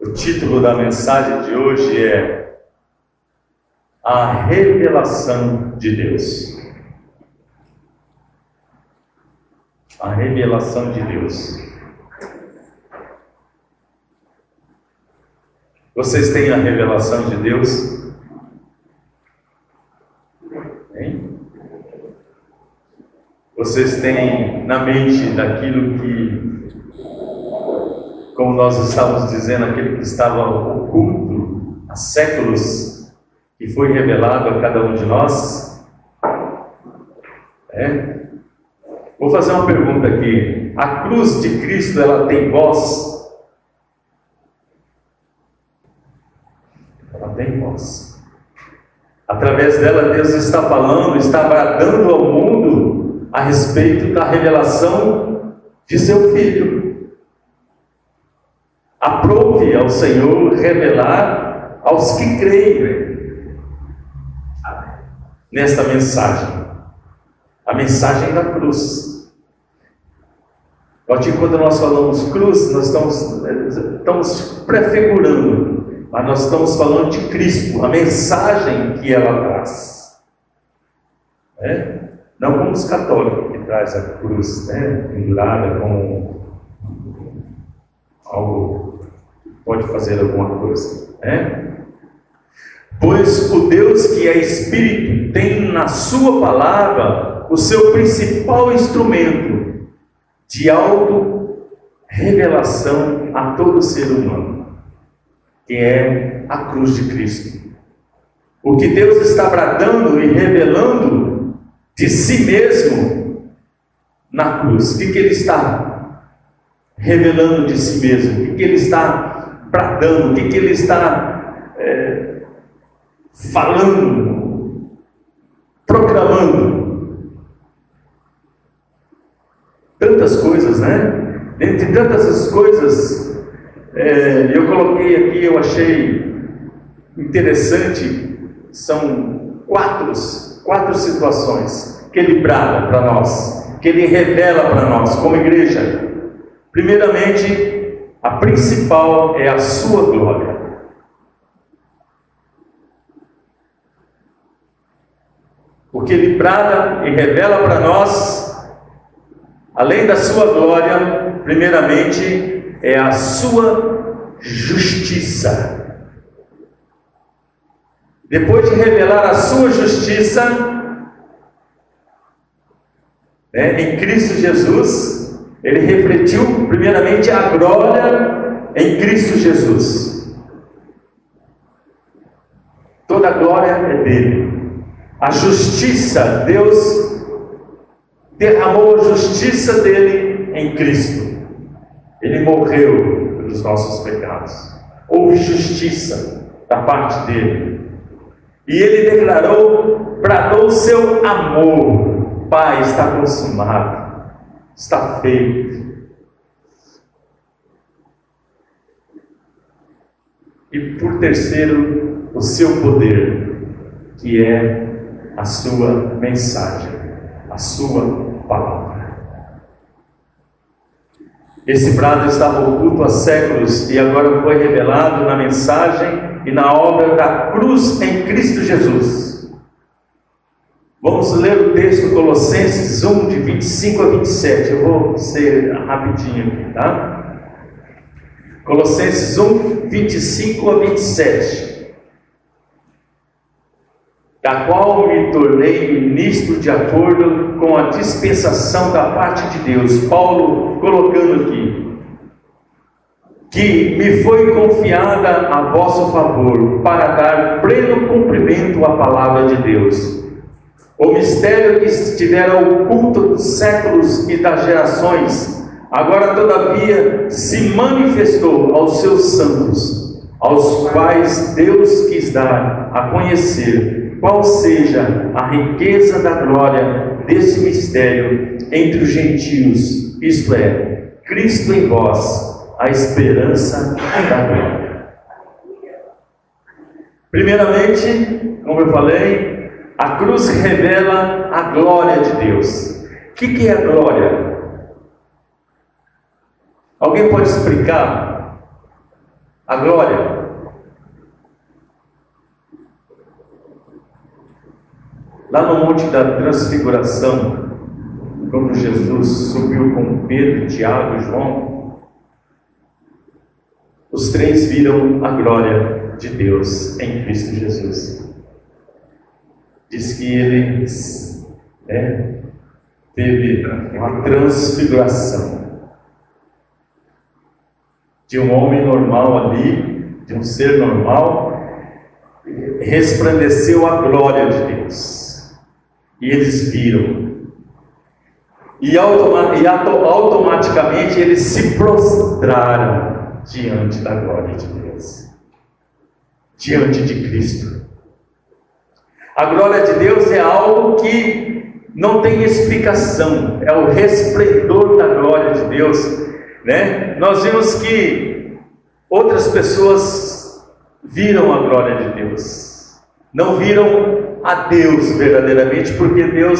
O título da mensagem de hoje é A Revelação de Deus. A Revelação de Deus. Vocês têm a revelação de Deus? Hein? Vocês têm na mente daquilo que, como nós estávamos dizendo, aquele que estava oculto há séculos, que foi revelado a cada um de nós? Vou fazer uma pergunta aqui. A cruz de Cristo, ela tem voz? Ela tem voz. Através dela, Deus está falando, está bradando ao mundo a respeito da revelação de seu Filho. Aprove ao Senhor revelar aos que creem nesta mensagem, a mensagem da cruz. Quando nós falamos cruz, nós estamos prefigurando, mas nós estamos falando de Cristo, a mensagem que ela traz. Não como os católicos, que traz a cruz pendurada como algo que pode fazer alguma coisa. Pois o Deus que é Espírito tem na sua palavra o seu principal instrumento de auto-revelação a todo ser humano, que é a cruz de Cristo. O que Deus está bradando e revelando de si mesmo na cruz. O que Ele está revelando de si mesmo? O que Ele está bradando? O que Ele está falando, proclamando? Tantas coisas, Dentre tantas as coisas, eu coloquei aqui, eu achei interessante, são quatro situações que Ele brada para nós, que Ele revela para nós como igreja. Primeiramente, a principal é a sua glória. O que Ele brada e revela para nós, além da sua glória, primeiramente, é a sua justiça. Depois de revelar a sua justiça, em Cristo Jesus, Ele refletiu primeiramente a glória em Cristo Jesus. Toda a glória é dele. A justiça, Deus derramou a justiça dele em Cristo. Ele morreu pelos nossos pecados. Houve justiça da parte dele. E ele declarou, bradou seu amor. Pai, está consumado, está feito. E por terceiro, o seu poder, que é a sua mensagem, a sua palavra. Esse brado estava oculto há séculos e agora foi revelado na mensagem e na obra da cruz em Cristo Jesus. Vamos ler o texto Colossenses 1, de 25 a 27. Eu vou ser rapidinho aqui, tá? Colossenses 1, 25 a 27. Da qual me tornei ministro de acordo com a dispensação da parte de Deus. Paulo colocando aqui, que me foi confiada a vosso favor, para dar pleno cumprimento à palavra de Deus. O mistério que estivera oculto dos séculos e das gerações, agora todavia se manifestou aos seus santos, aos quais Deus quis dar a conhecer qual seja a riqueza da glória desse mistério entre os gentios, isto é, Cristo em vós, a esperança da glória. Primeiramente, como eu falei, a cruz revela a glória de Deus. O que é a glória? Alguém pode explicar? A glória. Lá no Monte da Transfiguração, quando Jesus subiu com Pedro, Tiago e João, os três viram a glória de Deus em Cristo Jesus. Diz que ele teve uma transfiguração de um homem normal ali, de um ser normal, resplandeceu a glória de Deus. E eles viram. E automaticamente eles se prostraram diante da glória de Deus, diante de Cristo. A glória de Deus é algo que não tem explicação, é o resplendor da glória de Deus, né? Nós vimos que outras pessoas viram a glória de Deus, não viram a Deus verdadeiramente, porque Deus,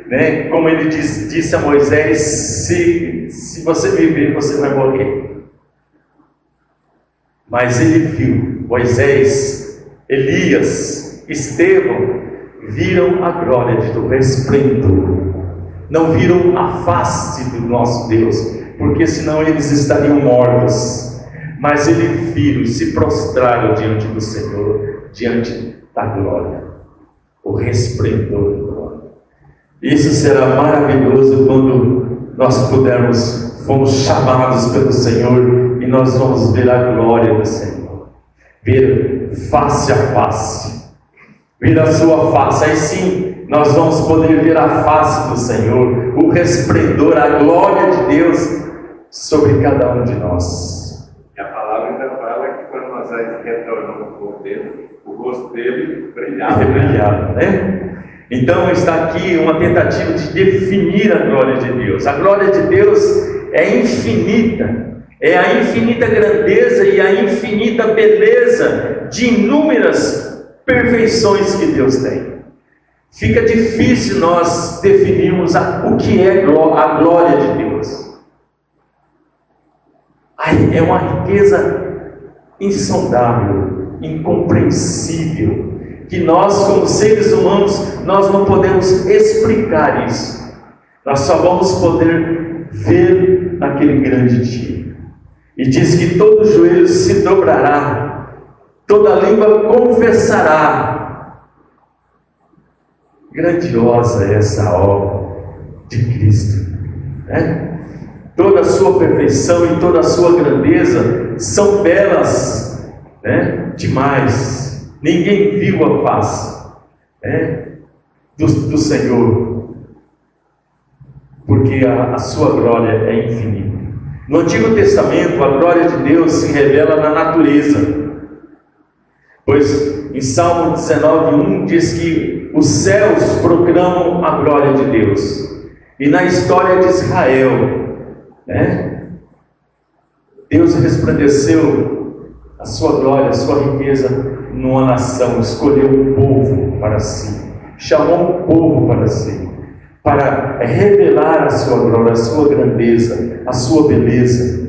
né, como ele disse a Moisés, se você me ver, você vai morrer. Mas ele viu, Moisés, Elias, Estevão, viram a glória do resplendor, não viram a face do nosso Deus, porque senão eles estariam mortos. Mas eles viram, se prostraram diante do Senhor, diante da glória, o resplendor da glória. Isso será maravilhoso quando nós fomos chamados pelo Senhor e nós vamos ver a glória do Senhor, ver face a face, ver a sua face. Aí sim nós vamos poder ver a face do Senhor, o resplendor, a glória de Deus sobre cada um de nós. E a palavra ainda fala que quando nós retornamos o corpo dele, o rosto dele brilhava. Né? Então está aqui uma tentativa de definir a glória de Deus. A glória de Deus é infinita, é a infinita grandeza e a infinita beleza de inúmeras perfeições que Deus tem. Fica difícil nós definirmos o que é a glória de Deus. É uma riqueza insondável, incompreensível, que nós, como seres humanos, nós não podemos explicar isso. Nós só vamos poder ver naquele grande dia. E diz que todo joelho se dobrará, toda língua confessará. Grandiosa é essa obra de Cristo, né? Toda a sua perfeição e toda a sua grandeza são belas, né? Demais. Ninguém viu a face, né, do Senhor, porque a sua glória é infinita. No Antigo Testamento, a glória de Deus se revela na natureza, pois em Salmo 19:1 diz que os céus proclamam a glória de Deus. E na história de Israel, né, Deus resplandeceu a sua glória, a sua riqueza numa nação, escolheu um povo para si, chamou um povo para si, para revelar a sua glória, a sua grandeza, a sua beleza.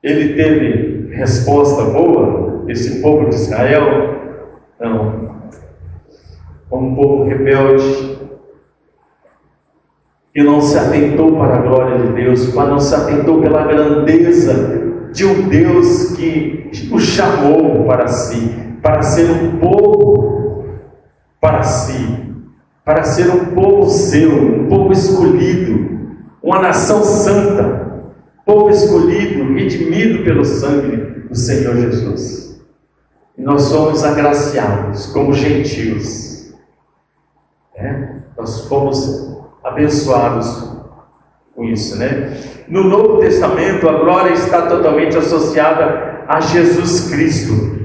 Ele teve resposta boa, esse povo de Israel? Não. Um povo rebelde, que não se atentou para a glória de Deus, mas não se atentou pela grandeza de um Deus que o chamou para si, para ser um povo para si, para ser um povo seu, um povo escolhido, uma nação santa, povo escolhido, redimido pelo sangue do Senhor Jesus. E nós somos agraciados como gentios, né? Nós fomos abençoados com isso, né? No Novo Testamento, a glória está totalmente associada a Jesus Cristo.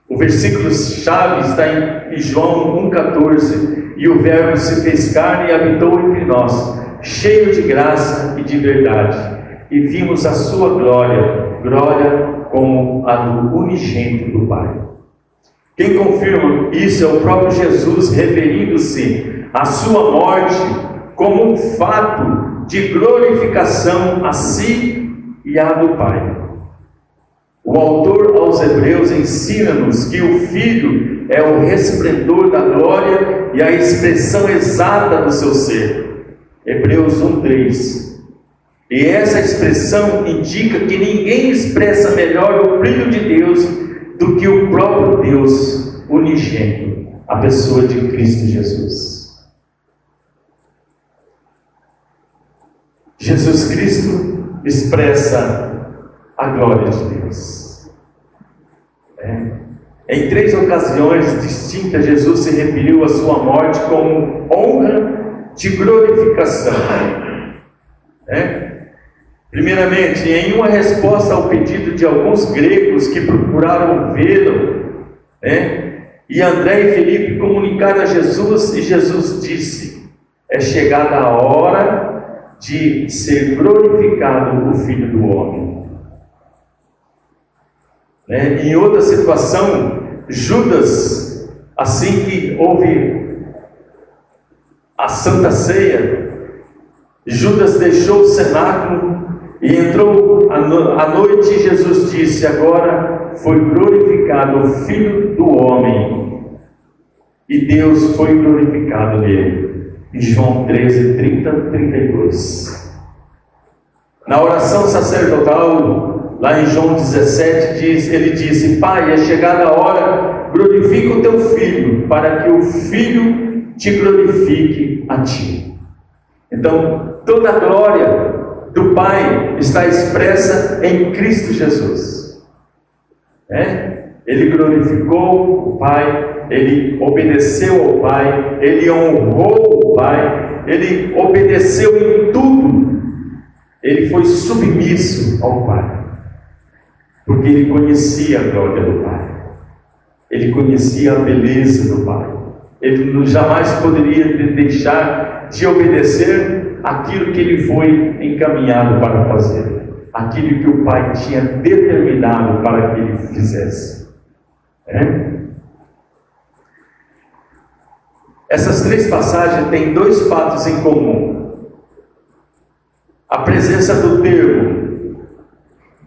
O versículo chave está em João 1,14: e o Verbo se fez carne e habitou entre nós, cheio de graça e de verdade, e vimos a sua glória, glória como a do unigênito do Pai. Quem confirma isso é o próprio Jesus, referindo-se à sua morte como um fato de glorificação a si e a do Pai. O autor aos Hebreus ensina-nos que o Filho é o resplendor da glória e a expressão exata do seu ser. Hebreus 1:3. E essa expressão indica que ninguém expressa melhor o brilho de Deus do que o próprio Deus unigênito, a pessoa de Cristo Jesus. Jesus Cristo expressa a glória de Deus. Em 3 ocasiões distintas, Jesus se referiu à sua morte como honra de glorificação. Primeiramente, em uma resposta ao pedido de alguns gregos que procuraram vê-lo, e André e Felipe comunicaram a Jesus, e Jesus disse: é chegada a hora de ser glorificado o Filho do Homem. Em outra situação, Judas, assim que houve a Santa Ceia, Judas deixou o cenáculo e entrou à noite, e Jesus disse: agora foi glorificado o Filho do Homem, e Deus foi glorificado nele. Em João 13:30-32. Na oração sacerdotal, lá em João 17, ele disse: Pai, é chegada a hora, glorifica o teu Filho, para que o Filho te glorifique a ti. Então, toda a glória do Pai está expressa em Cristo Jesus. Ele glorificou o Pai, ele obedeceu ao Pai, ele honrou o Pai, ele obedeceu em tudo, ele foi submisso ao Pai, porque ele conhecia a glória do Pai, ele conhecia a beleza do Pai, ele jamais poderia deixar de obedecer aquilo que ele foi encaminhado para fazer, aquilo que o Pai tinha determinado para que ele fizesse. Essas 3 passagens têm 2 fatos em comum: a presença do termo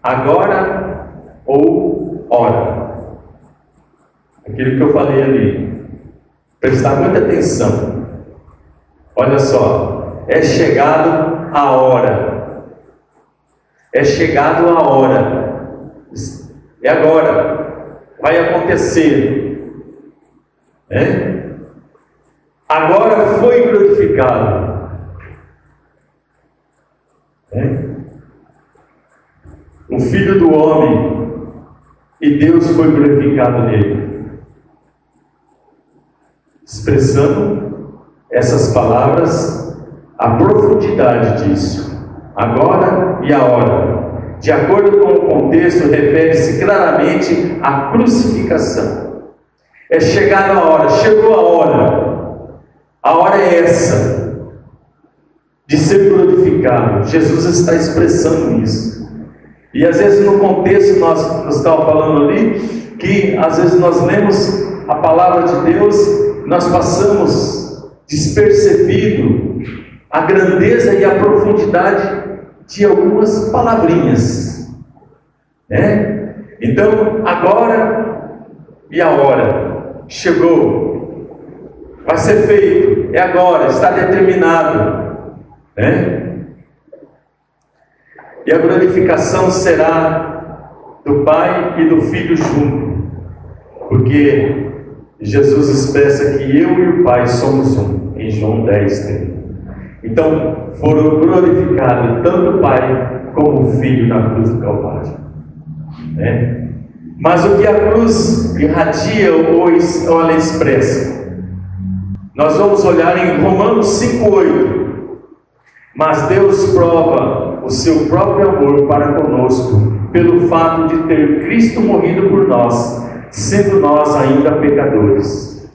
agora ou ora, aquilo que eu falei ali. Prestar muita atenção. Olha só, é chegado a hora. É chegado a hora. É agora. Vai acontecer. Agora foi glorificado. O Filho do Homem, e Deus foi glorificado nele. Expressando essas palavras, a profundidade disso, agora e a hora, de acordo com o contexto, refere-se claramente à crucificação. É chegada a hora, chegou a hora é essa, de ser glorificado. Jesus está expressando isso. E às vezes no contexto, nós estávamos falando ali, que às vezes nós lemos a palavra de Deus, nós passamos despercebido a grandeza e a profundidade de algumas palavrinhas, Então, agora e a hora chegou, vai ser feito, é agora, está determinado, E a glorificação será do Pai e do Filho junto, porque Jesus expressa que eu e o Pai somos um, em João 10:30. Então, foram glorificados tanto o Pai como o Filho na cruz do Calvário. Mas o que a cruz irradia ou ela expressa? Nós vamos olhar em Romanos 5:8. Mas Deus prova o seu próprio amor para conosco, pelo fato de ter Cristo morrido por nós, sendo nós ainda pecadores.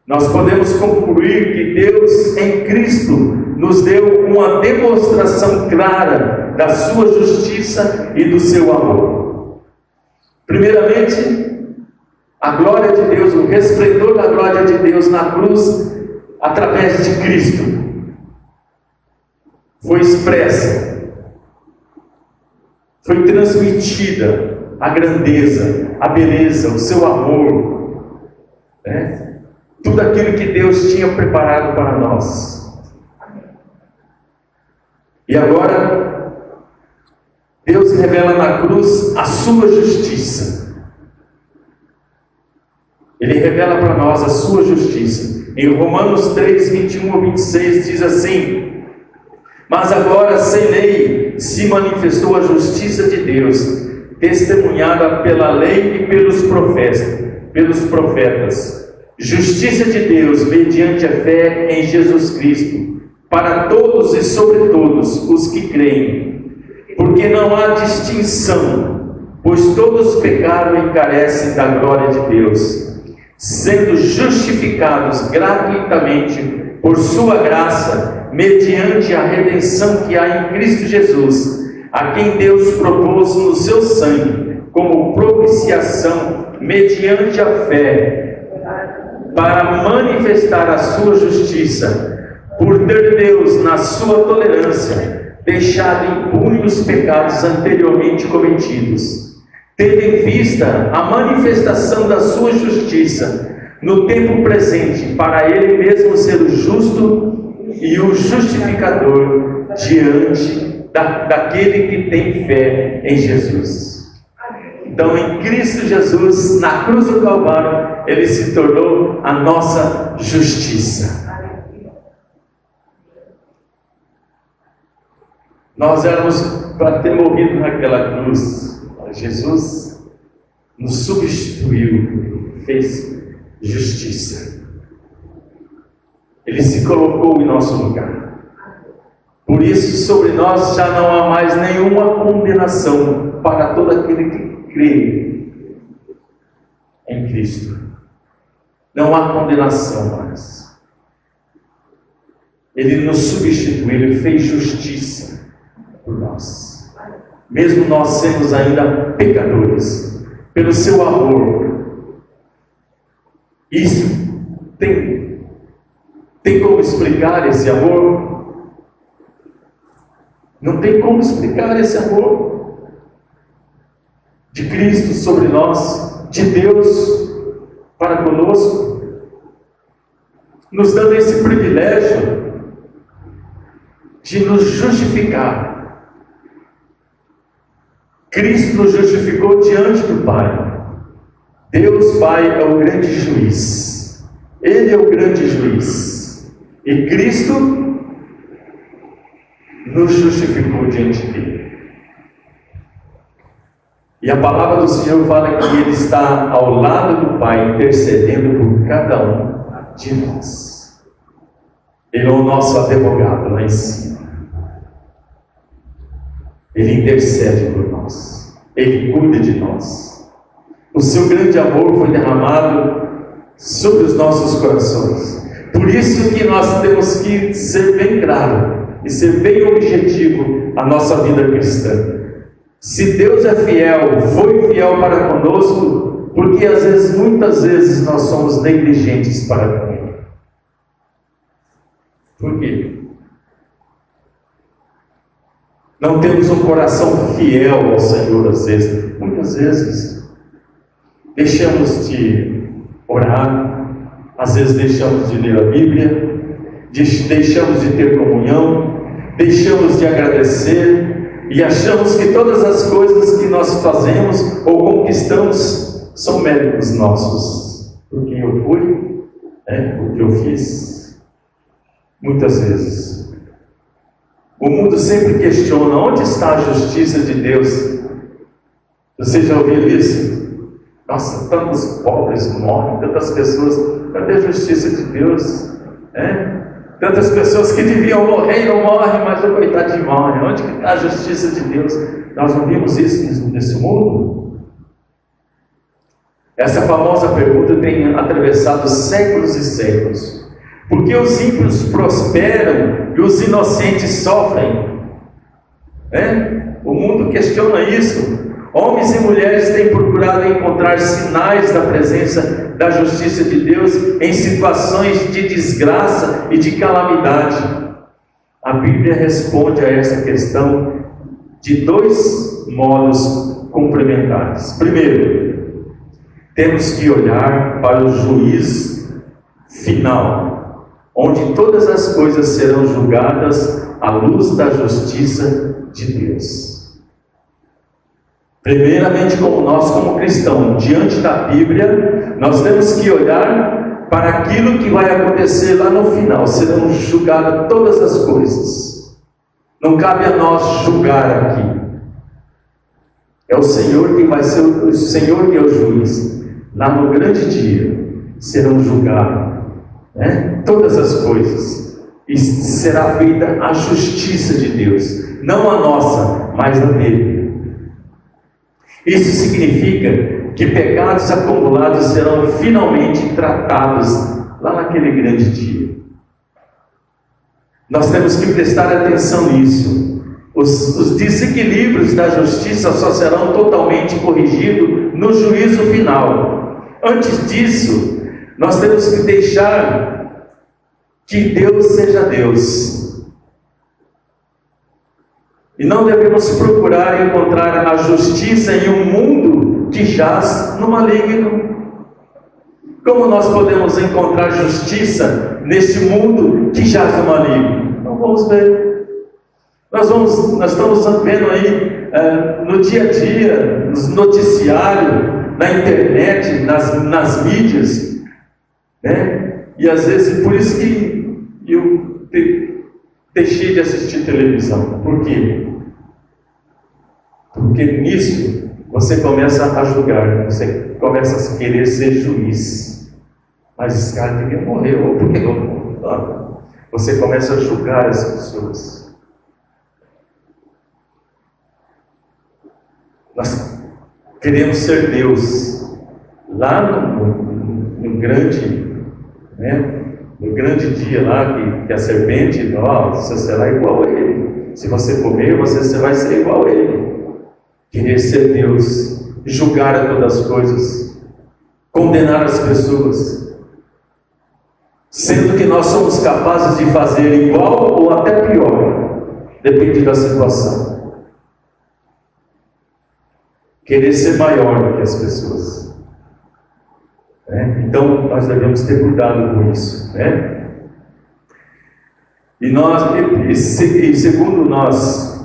Nós podemos concluir que Deus em Cristo nos deu uma demonstração clara da sua justiça e do seu amor. Primeiramente, a glória de Deus, o resplendor da glória de Deus na cruz, através de Cristo, foi expressa. foi transmitida a grandeza, a beleza, o seu amor, né? Tudo aquilo que Deus tinha preparado para nós. E agora, Deus revela na cruz a sua justiça. Ele revela para nós a sua justiça. Em Romanos 3, 21 a 26 diz assim: mas agora, sem lei, se manifestou a justiça de Deus, testemunhada pela lei e pelos profetas. Justiça de Deus mediante a fé em Jesus Cristo, para todos e sobre todos os que creem, porque não há distinção, pois todos pecaram e carecem da glória de Deus, sendo justificados gratuitamente por sua graça, mediante a redenção que há em Cristo Jesus, a quem Deus propôs no seu sangue, como propiciação mediante a fé, para manifestar a sua justiça, por ter Deus, na sua tolerância, deixado impunes os pecados anteriormente cometidos, tendo em vista a manifestação da sua justiça no tempo presente, para ele mesmo ser o justo e o justificador diante daquele que tem fé em Jesus. Então, em Cristo Jesus, na cruz do Calvário, ele se tornou a nossa justiça. Nós éramos para ter morrido naquela cruz, mas Jesus nos substituiu, fez justiça. Ele se colocou em nosso lugar. Por isso, sobre nós já não há mais nenhuma condenação para todo aquele que crê em Cristo. Não há condenação mais. Ele nos substituiu, ele fez justiça por nós, mesmo nós sermos ainda pecadores, pelo seu amor. Isso tem como explicar esse amor? Não tem como explicar esse amor de Cristo sobre nós, de Deus para conosco, nos dando esse privilégio de nos justificar. Cristo nos justificou diante do Pai. Deus Pai é o grande juiz. Ele é o grande juiz. E Cristo nos justificou diante dele. E a palavra do Senhor fala que ele está ao lado do Pai, intercedendo por cada um de nós. Ele é o nosso advogado lá em cima. Ele intercede por nós. Ele cuida de nós. O seu grande amor foi derramado sobre os nossos corações. Por isso que nós temos que ser bem claro e ser bem objetivo a nossa vida cristã. Se Deus é fiel, foi fiel para conosco, porque muitas vezes nós somos negligentes para com Ele. Por quê? Não temos um coração fiel ao Senhor às vezes. Muitas vezes deixamos de orar, às vezes deixamos de ler a Bíblia, deixamos de ter comunhão, deixamos de agradecer e achamos que todas as coisas que nós fazemos ou conquistamos são méritos nossos. Porque eu fui, porque eu fiz. Muitas vezes o mundo sempre questiona: onde está a justiça de Deus? Você já ouviu isso? Nossa, tantos pobres morrem, tantas pessoas, cadê a justiça de Deus? Tantas pessoas que deviam morrer e não morrem, mas o coitadinho morre. Onde está a justiça de Deus? Nós não vimos isso nesse mundo? Essa famosa pergunta tem atravessado séculos e séculos. Por que os ímpios prosperam e os inocentes sofrem? O mundo questiona isso. Homens e mulheres têm procurado encontrar sinais da presença da justiça de Deus em situações de desgraça e de calamidade. A Bíblia responde a essa questão de dois modos complementares. Primeiro, temos que olhar para o juízo final, onde todas as coisas serão julgadas à luz da justiça de Deus. Primeiramente, como cristãos, diante da Bíblia, nós temos que olhar para aquilo que vai acontecer lá no final. Serão julgadas todas as coisas. Não cabe a nós julgar aqui. É o Senhor que vai ser o Senhor que é o juiz. Lá no grande dia serão julgadas, né, todas as coisas, e será feita a justiça de Deus, não a nossa, mas a dele. Isso significa que pecados acumulados serão finalmente tratados lá naquele grande dia. Nós temos que prestar atenção nisso. Os desequilíbrios da justiça só serão totalmente corrigidos no juízo final. Antes disso, nós temos que deixar que Deus seja Deus. E não devemos procurar encontrar a justiça em um mundo que jaz no maligno. Como nós podemos encontrar justiça nesse mundo que jaz no maligno? Então vamos ver. Nós estamos vendo aí no dia a dia, nos noticiários, na internet, nas mídias, né? E às vezes, por isso que eu deixei de assistir televisão. Por quê? Porque nisso você começa a julgar, você começa a querer ser juiz. Mas esse cara devia morrer, ou por que não? Você começa a julgar as pessoas. Nós queremos ser Deus. Lá no grande, né, no grande dia lá que a serpente, você será igual a ele. Se você comer, você vai ser igual a ele. Querer ser Deus, julgar a todas as coisas, condenar as pessoas, sendo que nós somos capazes de fazer igual ou até pior, depende da situação. Querer ser maior do que as pessoas, né? Então nós devemos ter cuidado com isso, né? E segundo nós,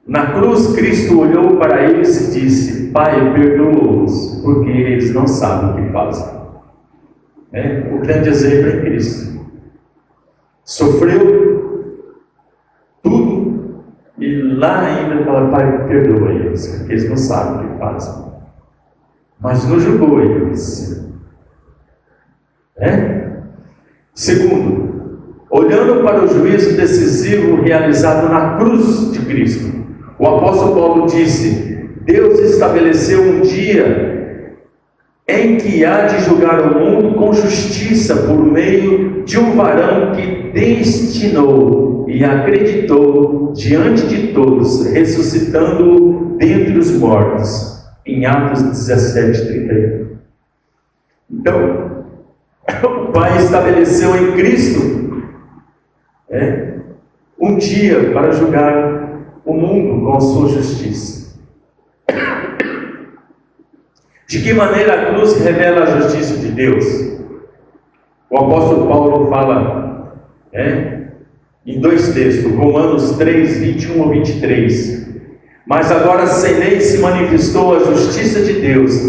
na cruz Cristo olhou para eles e disse: Pai, perdoa-os, porque eles não sabem o que fazem. O grande exemplo é Cristo. Sofreu tudo e lá ainda fala: Pai, perdoa eles, porque eles não sabem o que fazem. Mas não julgou eles. Segundo, olhando para o juízo decisivo realizado na cruz de Cristo, o apóstolo Paulo disse: Deus estabeleceu um dia em que há de julgar o mundo com justiça por meio de um varão que destinou e acreditou diante de todos, ressuscitando-o dentre os mortos, em Atos 17:31. Então, o Pai estabeleceu em Cristo um dia para julgar o mundo com a sua justiça. De que maneira a cruz revela a justiça de Deus? O apóstolo Paulo fala em dois textos, Romanos 3, 21 a 23. Mas agora sem lei se manifestou a justiça de Deus,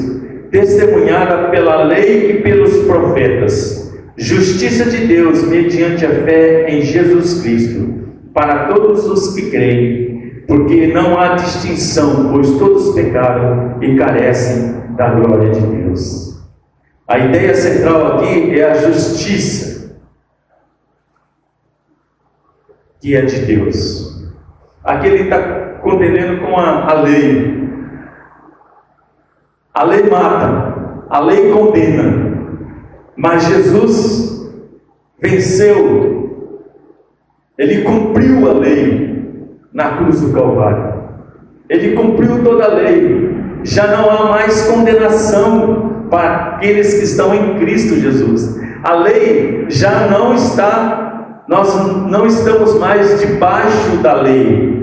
testemunhada pela lei e pelos profetas. Justiça de Deus mediante a fé em Jesus Cristo, para todos os que creem, porque não há distinção, pois todos pecaram e carecem da glória de Deus. A ideia central aqui é a justiça, que é de Deus. Aqui ele está contendendo com a lei. A lei mata, a lei condena, mas Jesus venceu, ele cumpriu a lei na cruz do Calvário. Ele cumpriu toda a lei. Já não há mais condenação para aqueles que estão em Cristo Jesus. A lei já não está, nós não estamos mais debaixo da lei.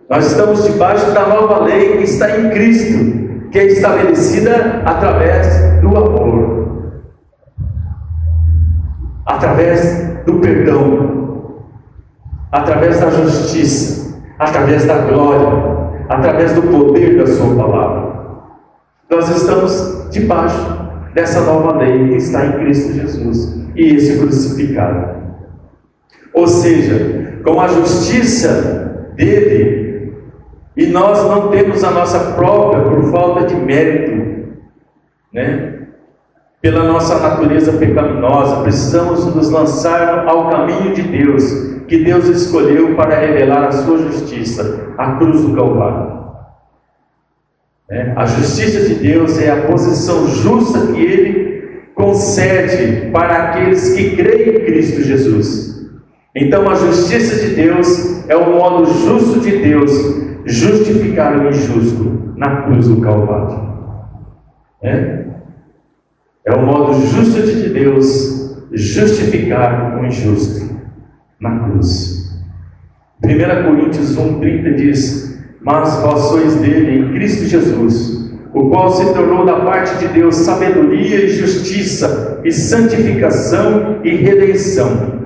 Nós estamos debaixo da nova lei que está em Cristo, que é estabelecida através do amor, através do perdão, através da justiça, através da glória, através do poder da sua palavra. Nós estamos debaixo dessa nova lei que está em Cristo Jesus e esse crucificado. Ou seja, com a justiça dele, e nós não temos a nossa própria por falta de mérito, pela nossa natureza pecaminosa, precisamos nos lançar ao caminho de Deus, que Deus escolheu para revelar a sua justiça, a cruz do Calvário. A justiça de Deus é a posição justa que Ele concede para aqueles que creem em Cristo Jesus. Então a justiça de Deus é o modo justo de Deus justificar o injusto na cruz do Calvário. É o modo justo de Deus justificar o injusto na cruz. 1 Coríntios 1,30 diz: mas vós sois dele em Cristo Jesus, o qual se tornou da parte de Deus sabedoria e justiça e santificação e redenção.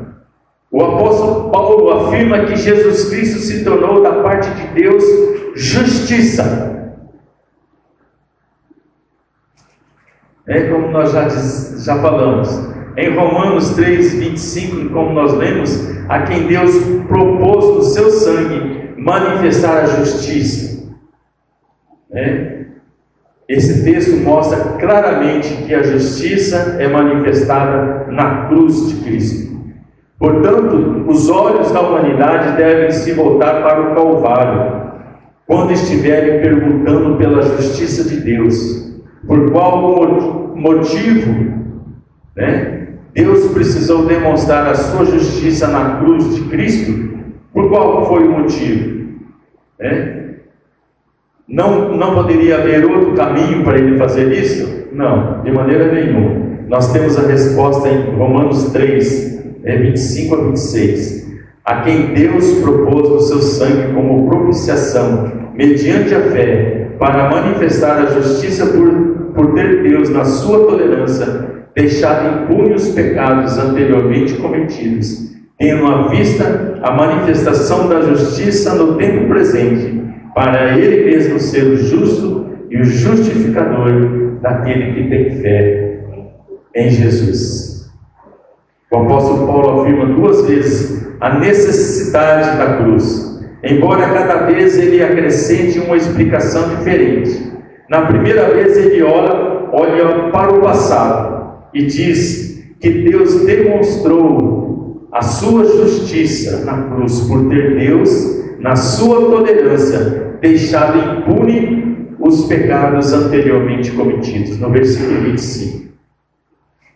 O apóstolo Paulo afirma que Jesus Cristo se tornou da parte de Deus justiça. Como nós já falamos, em Romanos 3,25, como nós lemos, a quem Deus propôs no seu sangue manifestar a justiça. Esse texto mostra claramente que a justiça é manifestada na cruz de Cristo. Portanto, os olhos da humanidade devem se voltar para o Calvário, quando estiverem perguntando pela justiça de Deus. Por qual motivo, Deus precisou demonstrar a sua justiça na cruz de Cristo? Por qual foi o motivo? Não poderia haver outro caminho para ele fazer isso? Não, de maneira nenhuma. Nós temos a resposta em Romanos 3, 25 a 26. A quem Deus propôs o seu sangue como propiciação, mediante a fé, para manifestar a justiça por ter Deus, na sua tolerância, deixado impunes os pecados anteriormente cometidos, tendo à vista a manifestação da justiça no tempo presente, para Ele mesmo ser o justo e o justificador daquele que tem fé em Jesus. O apóstolo Paulo afirma 2 vezes a necessidade da cruz, embora cada vez ele acrescente uma explicação diferente. Na primeira vez ele olha para o passado e diz que Deus demonstrou a sua justiça na cruz por ter Deus, na sua tolerância, deixado impune os pecados anteriormente cometidos, no versículo 25.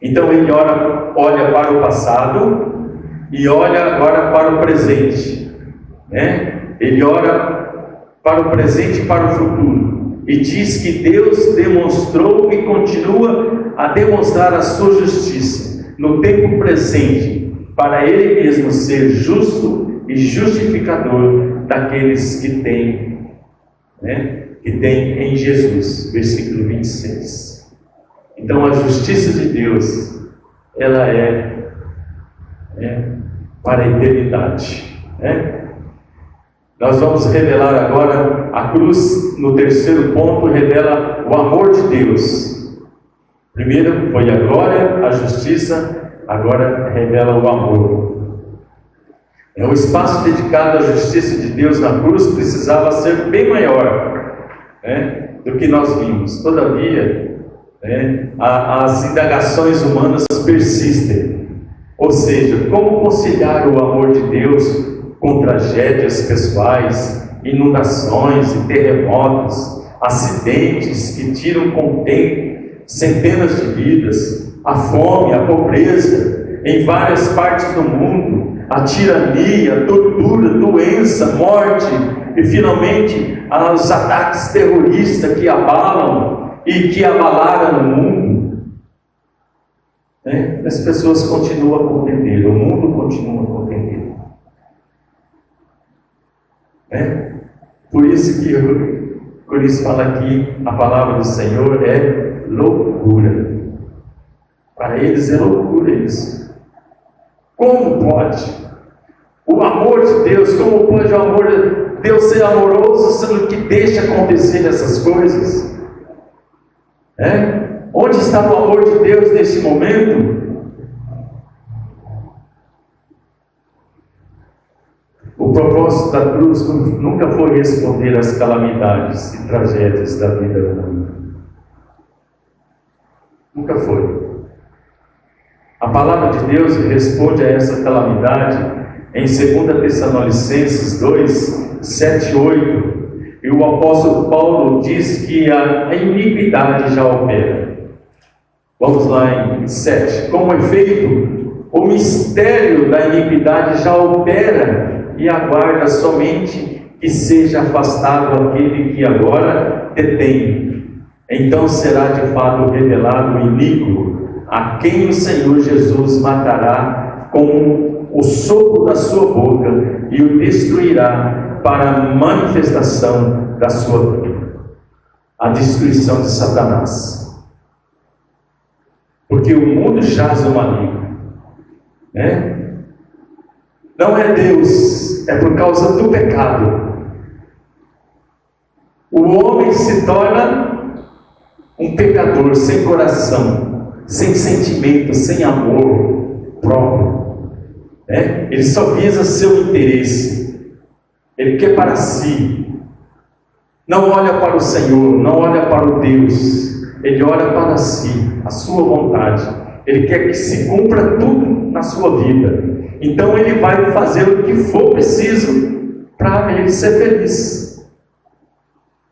Então ele olha para o passado e olha agora para o presente, Ele olha para o presente e para o futuro, e diz que Deus demonstrou e continua a demonstrar a sua justiça no tempo presente, para Ele mesmo ser justo e justificador daqueles que têm, que têm em Jesus. Versículo 26. Então a justiça de Deus, ela é para a eternidade. Nós vamos revelar agora a cruz. No terceiro ponto, revela o amor de Deus. Primeiro foi a glória, a justiça, agora revela o amor. O espaço dedicado à justiça de Deus na cruz precisava ser bem maior, do que nós vimos. Todavia, as indagações humanas persistem. Ou seja, como conciliar o amor de Deus com tragédias pessoais, inundações e terremotos, acidentes que tiram com o tempo centenas de vidas, a fome, a pobreza em várias partes do mundo, a tirania, a tortura, doença, morte e finalmente os ataques terroristas que abalam e que abalaram o mundo. As pessoas continuam a contender, o mundo continua a contender. Por isso fala aqui, a palavra do Senhor é loucura. Para eles é loucura isso. Como pode? O amor de Deus, como pode o amor de Deus ser amoroso, sendo que deixa acontecer essas coisas? Onde está o amor de Deus nesse momento? O propósito da cruz nunca foi responder às calamidades e tragédias da vida humana. Nunca foi. A palavra de Deus responde a essa calamidade em 2 Tessalonicenses 2, 7 e 8. E o apóstolo Paulo diz que a iniquidade já opera. Vamos lá em 7. Como efeito, o mistério da iniquidade já opera e aguarda somente que seja afastado aquele que agora detém. Então será de fato revelado o iníquo, a quem o Senhor Jesus matará com o sopro da sua boca e o destruirá para a manifestação da sua vida. A destruição de Satanás. Porque o mundo jaz no maligno, Não é Deus, é por causa do pecado. O homem se torna um pecador sem coração, sem sentimento, sem amor próprio. Ele só visa seu interesse. Ele quer para si. Não olha para o Senhor, não olha para o Deus. Ele olha para si, a sua vontade. Ele quer que se cumpra tudo na sua vida. Então ele vai fazer o que for preciso para ele ser feliz,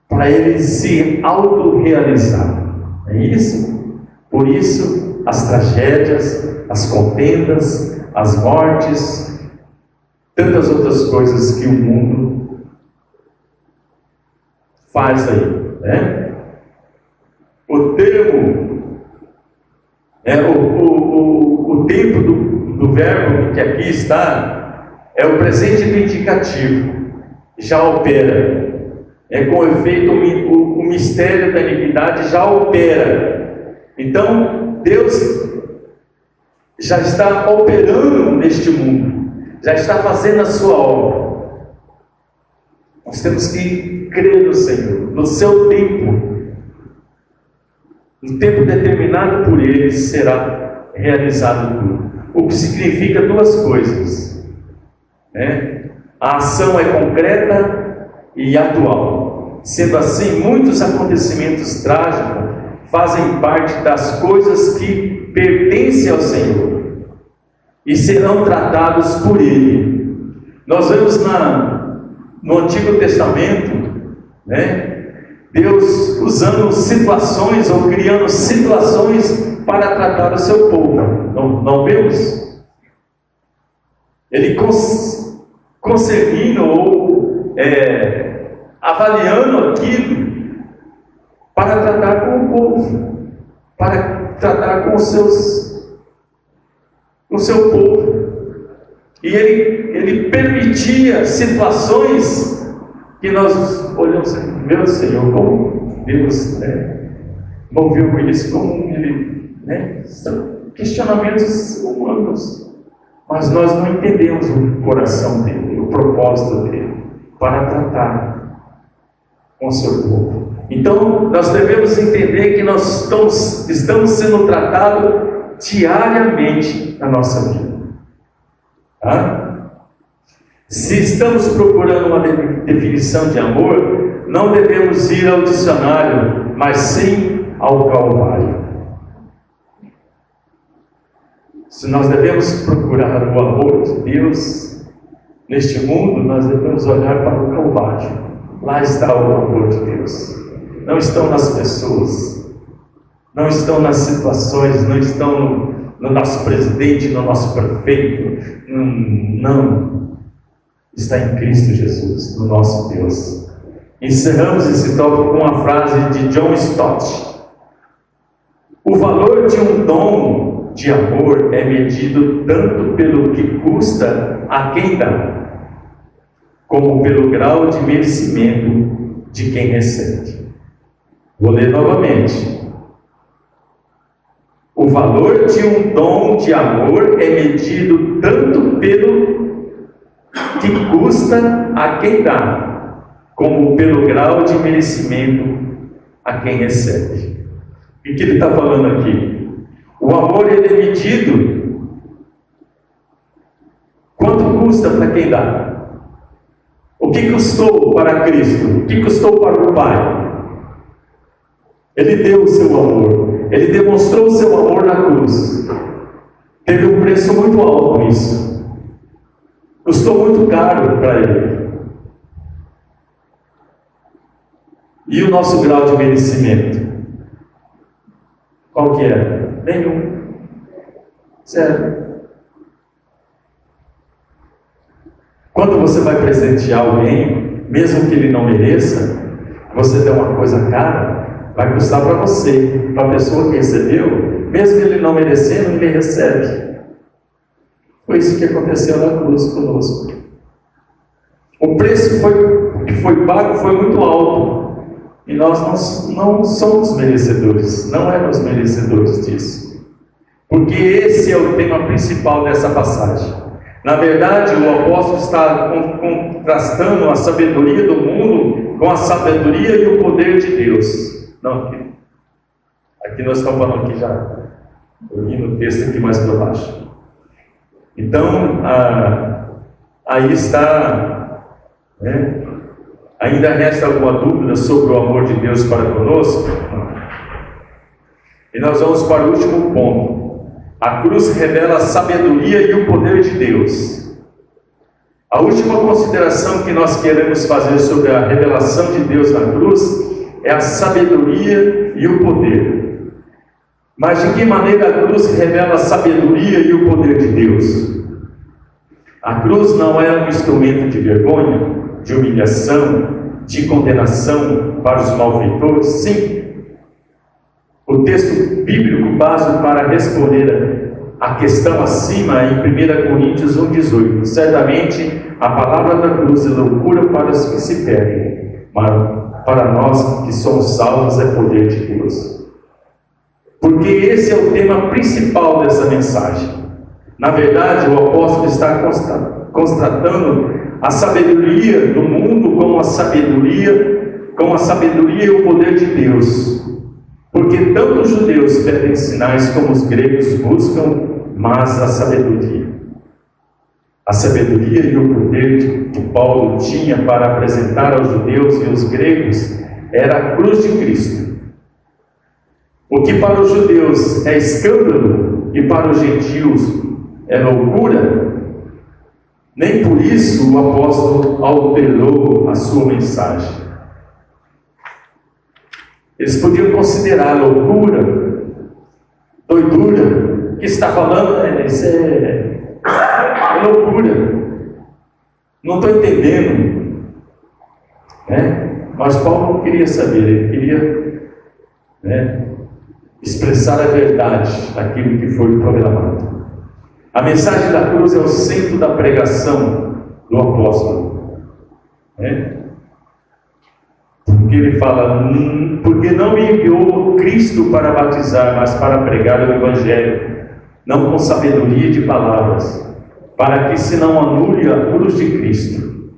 para ele se autorrealizar. É isso? Por isso, as tragédias, as contendas, as mortes, tantas outras coisas que o mundo faz aí, O termo, o tempo do verbo que aqui está, é o presente do indicativo, já opera. Com efeito, o mistério da iniquidade já opera. Então, Deus já está operando neste mundo, já está fazendo a sua obra. Nós temos que crer no Senhor, no seu tempo. No tempo determinado por Ele será realizado tudo. O que significa duas coisas, A ação é concreta e atual. Sendo assim, muitos acontecimentos trágicos fazem parte das coisas que pertencem ao Senhor e serão tratados por Ele. Nós vemos no Antigo Testamento, Deus usando situações ou criando situações para tratar o seu povo. Não vemos? Ele concebendo ou avaliando aquilo para tratar com o povo, para tratar com o seu povo. E ele permitia situações que nós olhamos assim, meu Senhor, como Deus moveu com isso, como Ele, são questionamentos humanos, mas nós não entendemos o coração dele, o propósito dele, para tratar com o seu povo. Então, nós devemos entender que nós estamos sendo tratados diariamente na nossa vida. Se estamos procurando uma definição de amor, não devemos ir ao dicionário, mas sim ao Calvário. Se nós devemos procurar o amor de Deus neste mundo, nós devemos olhar para o Calvário. Lá está o amor de Deus. Não estão nas pessoas, não estão nas situações, não estão no nosso presidente, no nosso prefeito, não. Está em Cristo Jesus, no nosso Deus. Encerramos esse tópico com uma frase de John Stott: o valor de um dom de amor é medido tanto pelo que custa a quem dá, como pelo grau de merecimento de quem recebe. Vou ler novamente. O valor de um dom de amor é medido tanto pelo que custa a quem dá, como pelo grau de merecimento a quem recebe. O que ele está falando aqui? O amor ele é medido quanto custa para quem dá. O que custou para Cristo? O que custou para o Pai? Ele deu o seu amor. Ele demonstrou o seu amor na cruz. Teve um preço muito alto isso. Custou muito caro para Ele. E o nosso grau de merecimento? Qual que é? Nenhum. Zero. Quando você vai presentear alguém, mesmo que ele não mereça, você der uma coisa cara, vai custar para você, para a pessoa que recebeu, mesmo que ele não merecendo, ele recebe. Foi isso que aconteceu na cruz conosco. O preço que foi pago foi muito alto. E nós não somos merecedores, não éramos merecedores disso. Porque esse é o tema principal dessa passagem. Na verdade, o apóstolo está contrastando a sabedoria do mundo com a sabedoria e o poder de Deus. Não, aqui nós estamos falando aqui já. Eu li no texto aqui mais para baixo. Então, aí está, né? Ainda resta alguma dúvida sobre o amor de Deus para conosco? E nós vamos para o último ponto. A cruz revela a sabedoria e o poder de Deus. A última consideração que nós queremos fazer sobre a revelação de Deus na cruz é a sabedoria e o poder. Mas de que maneira a cruz revela a sabedoria e o poder de Deus? A cruz não é um instrumento de vergonha, de humilhação, de condenação para os malfeitores? Sim. O texto bíblico básico para responder a questão acima é em 1 Coríntios 1,18. Certamente a palavra da cruz é loucura para os que se perdem, mas para nós que somos salvos é poder de Deus. Porque esse é o tema principal dessa mensagem. Na verdade, o apóstolo está constatando a sabedoria do mundo com a sabedoria e o poder de Deus. Porque tanto os judeus pedem sinais como os gregos buscam, mas a sabedoria. A sabedoria e o poder que Paulo tinha para apresentar aos judeus e aos gregos era a cruz de Cristo. O que para os judeus é escândalo e para os gentios é loucura, nem por isso o apóstolo alterou a sua mensagem. Eles podiam considerar loucura, doidura, o que está falando, isso é loucura, não estou entendendo, né? Mas Paulo não queria saber, ele queria, né, expressar a verdade daquilo que foi proclamado. A mensagem da cruz é o centro da pregação do apóstolo, né? Porque ele fala, porque não me enviou Cristo para batizar, mas para pregar o Evangelho, não com sabedoria de palavras, para que se não anule a cruz de Cristo.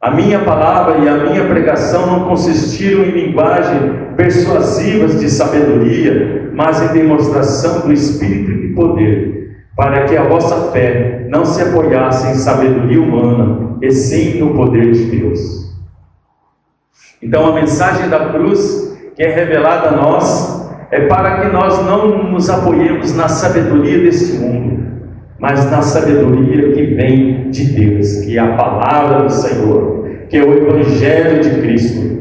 A minha palavra e a minha pregação não consistiram em linguagem persuasivas de sabedoria, mas em demonstração do Espírito e de poder, para que a vossa fé não se apoiasse em sabedoria humana, e sim no poder de Deus. Então a mensagem da cruz que é revelada a nós é para que nós não nos apoiemos na sabedoria deste mundo, mas na sabedoria que vem de Deus, que é a palavra do Senhor, que é o Evangelho de Cristo.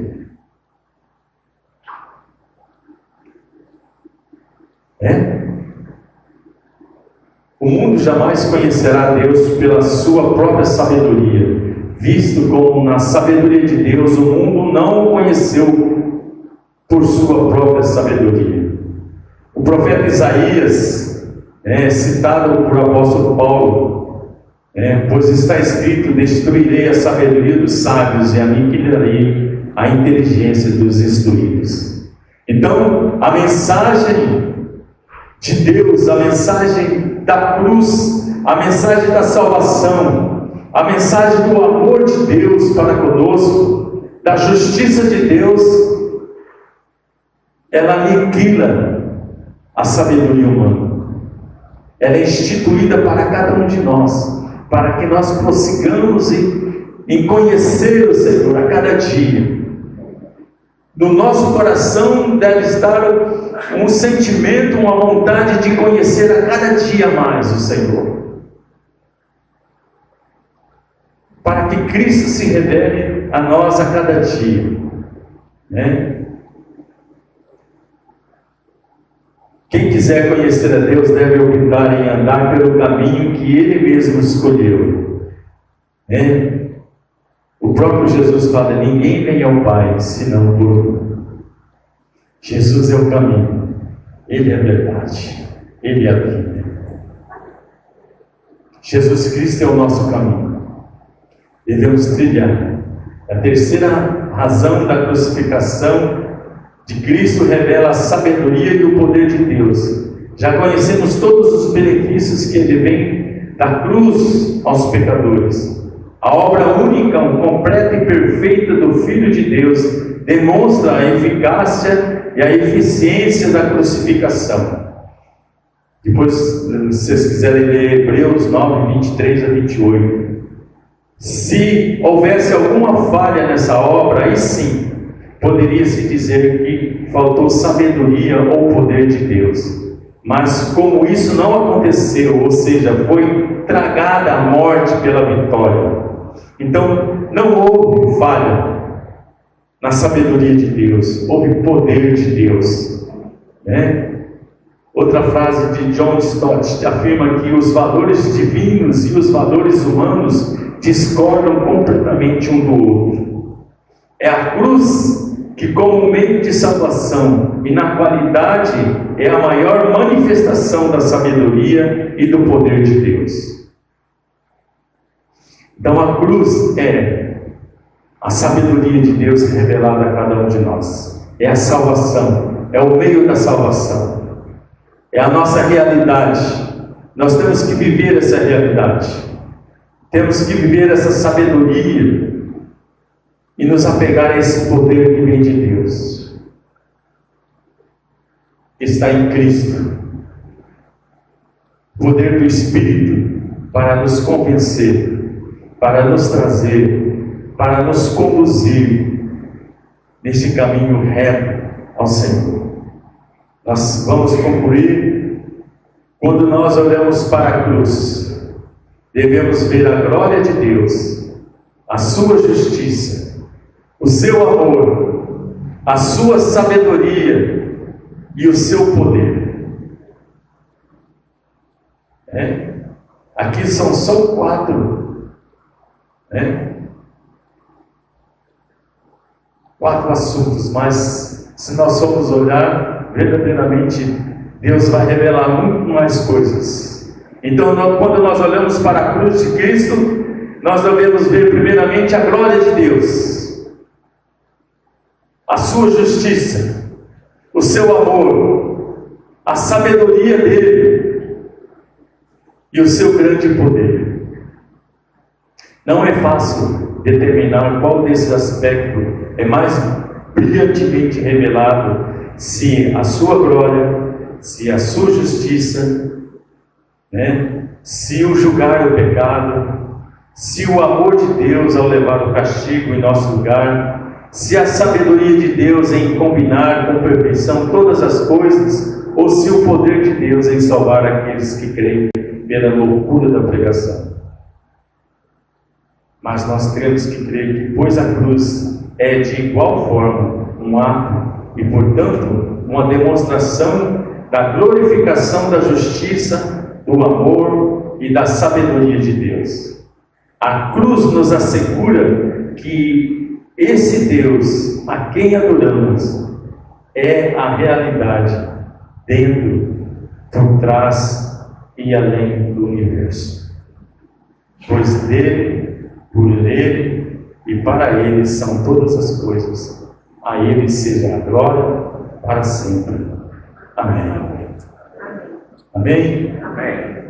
O mundo jamais conhecerá Deus pela sua própria sabedoria, visto como na sabedoria de Deus o mundo não o conheceu por sua própria sabedoria. O profeta Isaías, citado por apóstolo Paulo, Pois está escrito: destruirei a sabedoria dos sábios e aniquilarei a inteligência dos instruídos. Então, a mensagem de Deus, a mensagem da cruz, a mensagem da salvação, a mensagem do amor de Deus para conosco, da justiça de Deus, ela aniquila a sabedoria humana. Ela é instituída para cada um de nós, para que nós prossigamos em conhecer o Senhor a cada dia. No nosso coração deve estar um sentimento, uma vontade de conhecer a cada dia mais o Senhor, para que Cristo se revele a nós a cada dia, Quem quiser conhecer a Deus deve optar em andar pelo caminho que Ele mesmo escolheu. O próprio Jesus fala: ninguém vem ao Pai senão por mim. Jesus é o caminho, Ele é a verdade, Ele é a vida. Jesus Cristo é o nosso caminho. Devemos trilhar. A terceira razão da crucificação de Cristo revela a sabedoria e o poder de Deus. Já conhecemos todos os benefícios que advêm da cruz aos pecadores. A obra única, completa e perfeita do Filho de Deus demonstra a eficácia e a eficiência da crucificação. Depois, se vocês quiserem ler Hebreus 9, 23 a 28. Se houvesse alguma falha nessa obra, aí sim poderia-se dizer que faltou sabedoria ou poder de Deus. Mas como isso não aconteceu, ou seja, foi tragada a morte pela vitória, então não houve falha na sabedoria de Deus, houve poder de Deus. Outra frase de John Stott afirma que os valores divinos e os valores humanos discordam completamente um do outro. É a cruz que, como meio de salvação e na qualidade, é a maior manifestação da sabedoria e do poder de Deus. Então a cruz é a sabedoria de Deus revelada a cada um de nós. É a salvação, é o meio da salvação, é a nossa realidade. Nós temos que viver essa realidade, temos que viver essa sabedoria e nos apegar a esse poder que vem de Deus, que está em Cristo, o poder do Espírito para nos convencer, para nos trazer, para nos conduzir nesse caminho reto ao Senhor. Nós vamos concluir. Quando nós olhamos para a cruz, devemos ver a glória de Deus, a sua justiça, o seu amor, a sua sabedoria e o seu poder. Aqui são só 4, 4 assuntos, mas se nós formos olhar verdadeiramente, Deus vai revelar muito mais coisas. Então, quando nós olhamos para a cruz de Cristo, nós devemos ver primeiramente a glória de Deus, a sua justiça, o seu amor, a sabedoria dele e o seu grande poder. Não é fácil determinar qual desses aspectos é mais brilhantemente revelado, se a sua glória, se a sua justiça, se o julgar o pecado, se o amor de Deus ao levar o castigo em nosso lugar, se a sabedoria de Deus em combinar com perfeição todas as coisas, ou se o poder de Deus em salvar aqueles que creem pela loucura da pregação. Mas nós temos que crer que, pois a cruz é de igual forma um ato e, portanto, uma demonstração da glorificação da justiça, do amor e da sabedoria de Deus. A cruz nos assegura que esse Deus a quem adoramos é a realidade dentro, por trás e além do universo. pois dele, por ele e para ele são todas as coisas. A ele seja a glória para sempre. Amém. Amém? Amém.